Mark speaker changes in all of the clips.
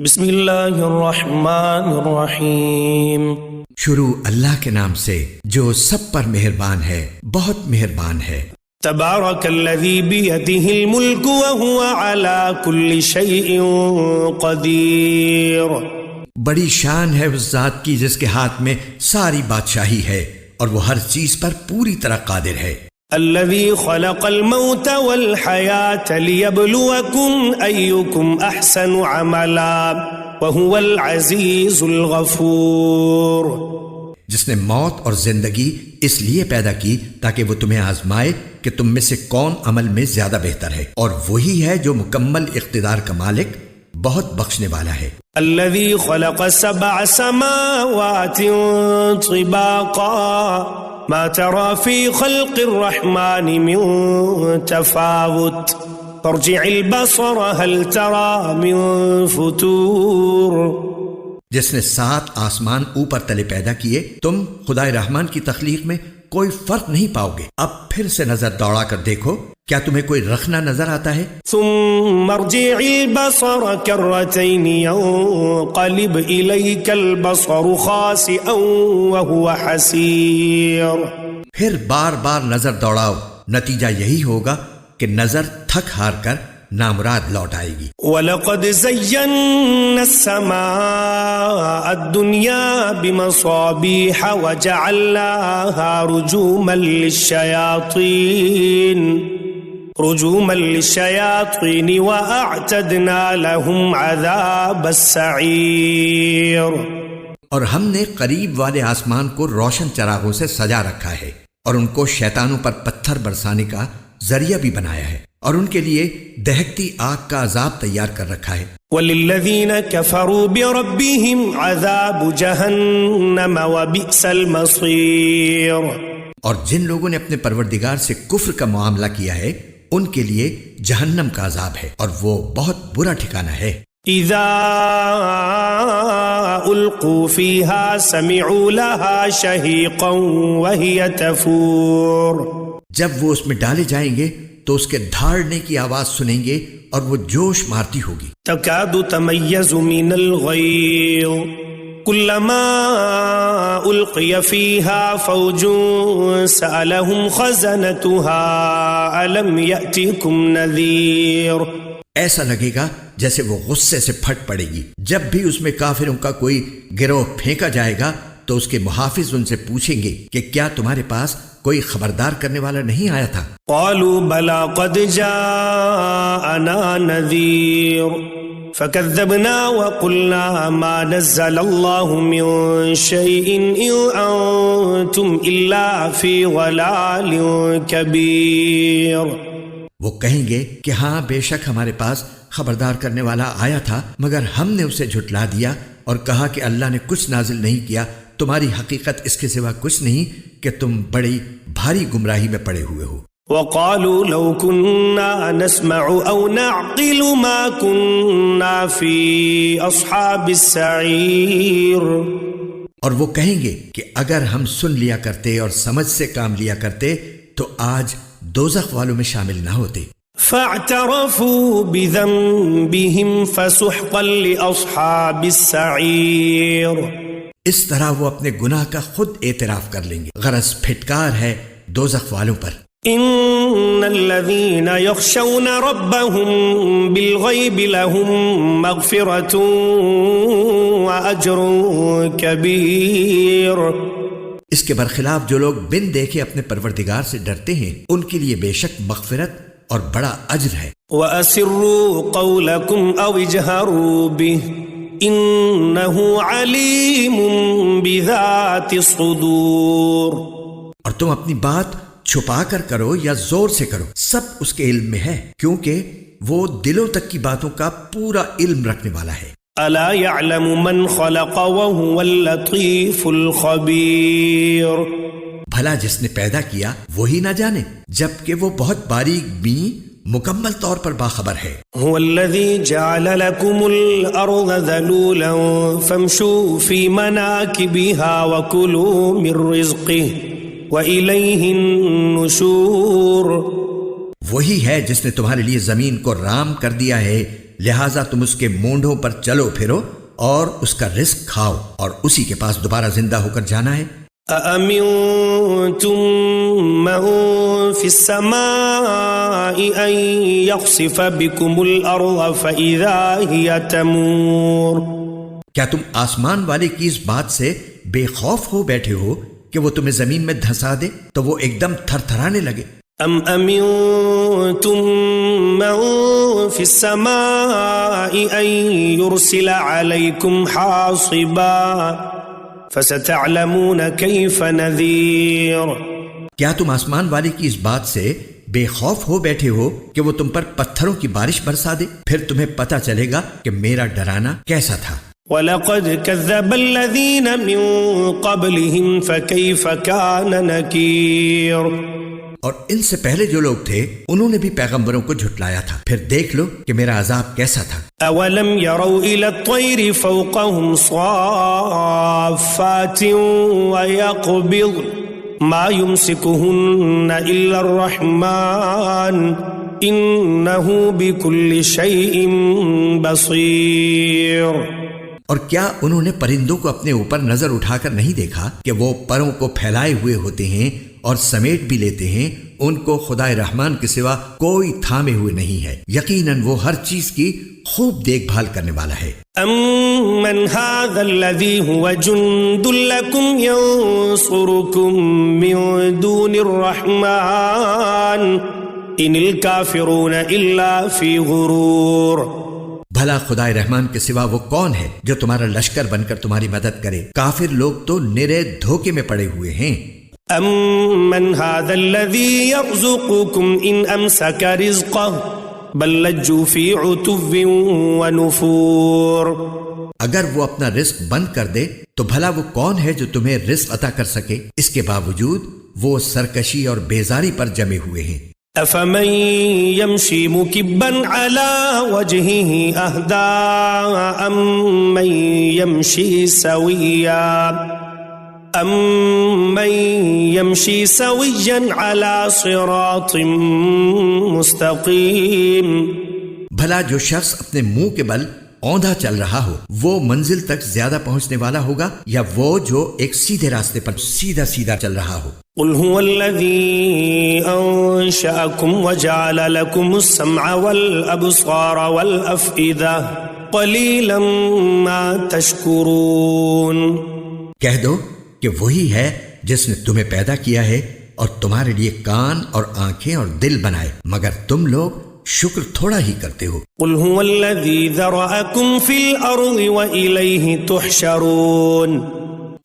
Speaker 1: بسم اللہ الرحمن الرحیم۔
Speaker 2: شروع اللہ کے نام سے جو سب پر مہربان ہے، بہت مہربان ہے۔
Speaker 1: تبارک الذی بیدہ الملک وہو علی کل شیء قدیر۔
Speaker 2: بڑی شان ہے اس ذات کی جس کے ہاتھ میں ساری بادشاہی ہے اور وہ ہر چیز پر پوری طرح قادر ہے۔
Speaker 1: الذی خلق الموت والحیاة لیبلوکم ایکم احسن عملا وہو العزیز الغفور۔
Speaker 2: جس نے موت اور زندگی اس لیے پیدا کی تاکہ وہ تمہیں آزمائے کہ تم میں سے کون عمل میں زیادہ بہتر ہے، اور وہی ہے جو مکمل اقتدار کا مالک، بہت بخشنے والا ہے۔
Speaker 1: الذي خلق 7 سماوات طباقا ما ترى في خلق الرحمن من تفاوت فارجع البصر هل ترى من فطور۔
Speaker 2: جس نے 7 آسمان اوپر تلے پیدا کیے، تم خدائے رحمان کی تخلیق میں کوئی فرق نہیں پاؤ گے۔ اب پھر سے نظر دوڑا کر دیکھو، کیا تمہیں کوئی رخنہ نظر آتا ہے؟
Speaker 1: ثم ارجع البصر كرتين ينقلب إليك البصر خاسئا وهو حسير۔
Speaker 2: پھر بار بار نظر دوڑاؤ، نتیجہ یہی ہوگا کہ نظر تھک ہار کر نامراد لوٹ آئے گی۔
Speaker 1: وَلَقَدْ زَيَّنَّا السَّمَاءَ الدُّنْيَا بِمَصَابِيحَ وَجَعَلْنَاهَا رُجُومًا لِلشَّيَاطِينِ وَأَعْتَدْنَا لَهُمْ عَذَابَ السَّعِيرِ۔
Speaker 2: اور ہم نے قریب والے آسمان کو روشن چراغوں سے سجا رکھا ہے، اور ان کو شیطانوں پر پتھر برسانے کا ذریعہ بھی بنایا ہے، اور ان کے لیے دہکتی آگ کا عذاب تیار کر رکھا ہے۔
Speaker 1: وَلِلَّذِينَ كَفَرُوا بِرَبِّهِمْ عَذَابُ جَهَنَّمَ وَبِئْسَ الْمَصِيرُ۔
Speaker 2: اور جن لوگوں نے اپنے پروردگار سے کفر کا معاملہ کیا ہے، ان کے لیے جہنم کا عذاب ہے، اور وہ بہت برا ٹھکانہ ہے۔
Speaker 1: اذا القوا فيها سمعوا لها شهيقا وهي تفور۔
Speaker 2: جب وہ اس میں ڈالے جائیں گے تو اس کے دھاڑنے کی آواز سنیں گے اور وہ جوش مارتی ہوگی۔
Speaker 1: تكاد تميز من الغيظ كلما القي فيها فوج سألهم خزنتها ألم يأتكم نذير۔
Speaker 2: ایسا لگے گا جیسے وہ غصے سے پھٹ پڑے گی۔ جب بھی اس میں کافروں کا کوئی گروہ پھینکا جائے گا تو اس کے محافظ ان سے پوچھیں گے کہ کیا تمہارے پاس کوئی خبردار کرنے والا نہیں آیا تھا؟
Speaker 1: قالوا بلى قد جاءنا نذير فكذبنا وقلنا ما نزل الله من شيء إن أنتم إلا في ضلال كبير۔
Speaker 2: وہ کہیں گے کہ ہاں بے شک ہمارے پاس خبردار کرنے والا آیا تھا، مگر ہم نے اسے جھٹلا دیا اور کہا کہ اللہ نے کچھ نازل نہیں کیا، تمہاری حقیقت اس کے سوا کچھ نہیں کہ تم بڑی بھاری گمراہی میں پڑے ہوئے ہو۔
Speaker 1: وقالوا لو كنا نسمع او نعقل ما كنا في اصحاب السعير۔
Speaker 2: اور وہ کہیں گے کہ اگر ہم سن لیا کرتے اور سمجھ سے کام لیا کرتے تو آج دوزخ والوں میں شامل نہ ہوتے۔
Speaker 1: فاعترفوا بذنبهم فسحقا لاصحاب السعير۔
Speaker 2: اس طرح وہ اپنے گناہ کا خود اعتراف کر لیں گے، غرض پھٹکار ہے دوزخ والوں پر۔
Speaker 1: ان الذين يخشون ربهم بالغيب لهم مغفرة واجر كبير۔
Speaker 2: اس کے برخلاف جو لوگ بن دیکھے اپنے پروردگار سے ڈرتے ہیں، ان کے لیے بے شک مغفرت اور بڑا اجر ہے۔
Speaker 1: وَأَسِرُّوا قَوْلَكُمْ أَوْ اجْهَرُوا بِهِ إِنَّهُ عَلِيمٌ بِذَاتِ الصُّدُورِ۔
Speaker 2: اور تم اپنی بات چھپا کر کرو یا زور سے کرو، سب اس کے علم میں ہے، کیونکہ وہ دلوں تک کی باتوں کا پورا علم رکھنے والا ہے۔
Speaker 1: أَلَا يَعْلَمُ مَنْ خَلَقَ وَهُوَ اللَّطِيفُ الْخَبِيرُ۔
Speaker 2: بھلا جس نے پیدا کیا وہی نہ جانے، جبکہ وہ بہت باریک بین مکمل طور پر باخبر ہے۔
Speaker 1: هو الذي جعل لكم الأرض ذلولا فامشوا في مناكبها وكلوا من رزقه وإليه النشور۔
Speaker 2: وہی ہے جس نے تمہارے لیے زمین کو رام کر دیا ہے، لہٰذا تم اس کے مونڈوں پر چلو پھرو اور اس کا رزق کھاؤ اور اسی کے پاس دوبارہ زندہ ہو کر جانا ہے۔
Speaker 1: أأمنتم من في السماء أن يخسف بكم الأرض فإذا هي تمور؟
Speaker 2: کیا تم آسمان والے کی اس بات سے بے خوف ہو بیٹھے ہو کہ وہ تمہیں زمین میں دھسا دے تو وہ ایک دم تھر تھرانے لگے؟
Speaker 1: ام امنتم من في السماء ان يرسل عليكم حاصبا فستعلمون كيف نذير؟
Speaker 2: کیا تم آسمان والے کی اس بات سے بے خوف ہو بیٹھے ہو کہ وہ تم پر پتھروں کی بارش برسا دے؟ پھر تمہیں پتہ چلے گا کہ میرا ڈرانا کیسا تھا۔
Speaker 1: وَلَقَدْ كَذَّبَ الَّذِينَ مِن قَبْلِهِمْ فَكَيْفَ كَانَ نَكِيرٌ؟
Speaker 2: اور ان سے پہلے جو لوگ تھے انہوں نے بھی پیغمبروں کو جھٹلایا تھا، پھر دیکھ لو کہ میرا عذاب کیسا تھا۔
Speaker 1: أَوَلَمْ يَرَوْا إِلَى الطَّيْرِ فَوْقَهُمْ صَافَّاتٍ وَيَقْبِضْنَ مَا يُمْسِكُهُنَّ إِلَّا الرَّحْمَنُ إِنَّهُ بِكُلِّ شَيْءٍ بَصِيرٌ۔
Speaker 2: اور کیا انہوں نے پرندوں کو اپنے اوپر نظر اٹھا کر نہیں دیکھا کہ وہ پروں کو پھیلائے ہوئے ہوتے ہیں اور سمیٹ بھی لیتے ہیں؟ ان کو خدائے رحمان کے سوا کوئی تھامے ہوئے نہیں ہے، یقیناً وہ ہر چیز کی خوب دیکھ بھال کرنے والا ہے۔
Speaker 1: أَمَّنْ هَذَا الَّذِي هُوَ جُنْدٌ لَكُمْ يَنْصُرُكُمْ مِنْ دُونِ الرَّحْمَنِ إِنِ الْكَافِرُونَ إِلَّا فِي غُرُورٍ؟
Speaker 2: بھلا خدائے رحمان کے سوا وہ کون ہے جو تمہارا لشکر بن کر تمہاری مدد کرے؟ کافر لوگ تو نرے دھوکے میں پڑے ہوئے ہیں۔
Speaker 1: أَمَّنْ هَذَا الَّذِي يَرْزُقُكُمْ إِنْ أَمْسَكَ رِزْقَهُ بَلْ لَجُّوا فِي عُتُوٍّ وَنُفُورٍ؟
Speaker 2: اگر وہ اپنا رزق بند کر دے تو بھلا وہ کون ہے جو تمہیں رزق عطا کر سکے؟ اس کے باوجود وہ سرکشی اور بیزاری پر جمے ہوئے ہیں۔
Speaker 1: أَفَمَن يَمْشِي مُكِبًّا عَلَى وَجْهِهِ أَهْدَىٰ أَمَّن يَمْشِي سَوِيًّا عَلَى صِرَاطٍ مُسْتَقِيمٍ؟
Speaker 2: بھلا جو شخص اپنے منہ کے بل اوندھا چل رہا ہو وہ منزل تک زیادہ پہنچنے والا ہوگا یا وہ جو ایک سیدھے راستے پر سیدھا سیدھا چل رہا ہو؟
Speaker 1: قُلْ هُوَ الَّذِي أَنشَأَكُمْ وَجَعَلَ لَكُمُ السَّمْعَ وَالْأَبْصَارَ وَالْأَفْئِدَةَ قَلِيلًا مَا تَشْكُرُونَ۔
Speaker 2: کہہ دو کہ وہی ہے جس نے تمہیں پیدا کیا ہے اور تمہارے لیے کان اور آنکھیں اور دل بنائے، مگر تم لوگ شکر تھوڑا ہی کرتے ہو۔
Speaker 1: قُلْ هُوَ الَّذِي ذَرَأَكُمْ فِي الْأَرْضِ وَإِلَيْهِ تُحْشَرُونَ۔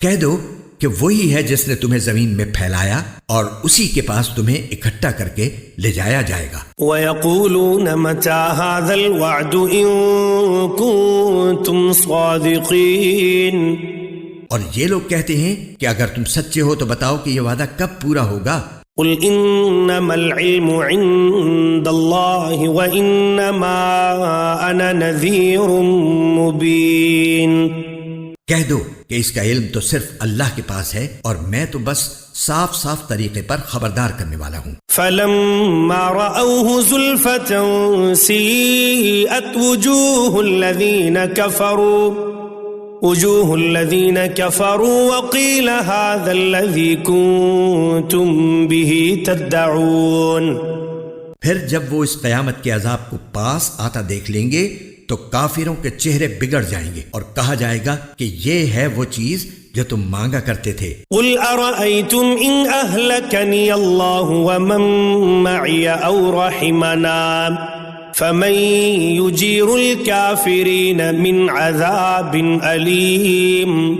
Speaker 2: کہہ دو کہ وہی ہے جس نے تمہیں زمین میں پھیلایا اور اسی کے پاس تمہیں اکٹھا کر کے لے جایا جائے گا۔
Speaker 1: وَيَقُولُونَ مَتَى هَذَا الْوَعْدُ إِن كُنتُمْ صَادِقِينَ؟
Speaker 2: اور یہ لوگ کہتے ہیں کہ اگر تم سچے ہو تو بتاؤ کہ یہ وعدہ کب پورا ہوگا؟
Speaker 1: قُلْ إِنَّمَا الْعِلْمُ عِندَ اللَّهِ وَإِنَّمَا أَنَا نَذِيرٌ مُبِينٌ۔
Speaker 2: کہہ دو کہ اس کا علم تو صرف اللہ کے پاس ہے اور میں تو بس صاف صاف طریقے پر خبردار کرنے والا ہوں۔
Speaker 1: فَلَمَّا رَأَوْهُ زُلْفَةً سِيئَتْ وُجُوهُ الَّذِينَ كَفَرُوا وَقِيلَ هَذَا الَّذِي كُنتُم بِهِ تَدَّعُونَ۔
Speaker 2: پھر جب وہ اس قیامت کے عذاب کو پاس آتا دیکھ لیں گے تو کافروں کے چہرے بگڑ جائیں گے اور کہا جائے گا کہ یہ ہے وہ چیز جو تم مانگا کرتے تھے۔
Speaker 1: قُلْ أَرَأَيْتُمْ إِنْ أَهْلَكَنِيَ اللَّهُ وَمَن مَّعِيَ أَوْ رَحِمَنَا فَمَن يُجِيرُ الْكَافِرِينَ مِنْ عَذَابٍ أَلِيمٍ؟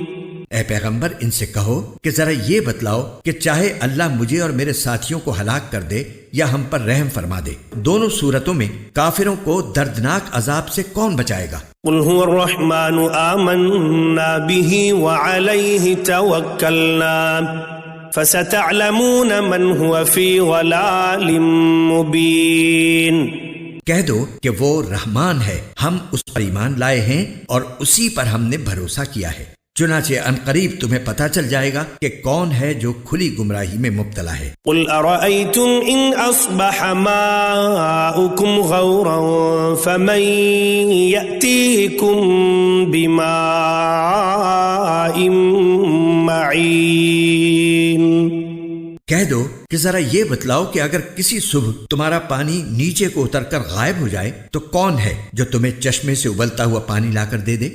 Speaker 2: اے پیغمبر ان سے کہو کہ ذرا یہ بتلاؤ کہ چاہے اللہ مجھے اور میرے ساتھیوں کو ہلاک کر دے یا ہم پر رحم فرما دے، دونوں صورتوں میں کافروں کو دردناک عذاب سے کون بچائے گا؟
Speaker 1: قُلْ هُوَ الرَّحْمَنُ آمَنَّا بِهِ وَعَلَيْهِ تَوَكَّلْنَا فَسَتَعْلَمُونَ مَنْ هُوَ فِي ضَلَالٍ مُبِينٍ۔
Speaker 2: کہہ دو کہ وہ رحمان ہے، ہم اس پر ایمان لائے ہیں اور اسی پر ہم نے بھروسہ کیا ہے، چنانچہ عنقریب تمہیں پتہ چل جائے گا کہ کون ہے جو کھلی گمراہی میں مبتلا ہے۔
Speaker 1: قل أرأيتم إن أصبح ماؤكم غورا فمن يأتيكم بماء معين۔
Speaker 2: کہہ دو کہ ذرا یہ بتلاؤ کہ اگر کسی صبح تمہارا پانی نیچے کو اتر کر غائب ہو جائے تو کون ہے جو تمہیں چشمے سے ابلتا ہوا پانی لا کر دے دے؟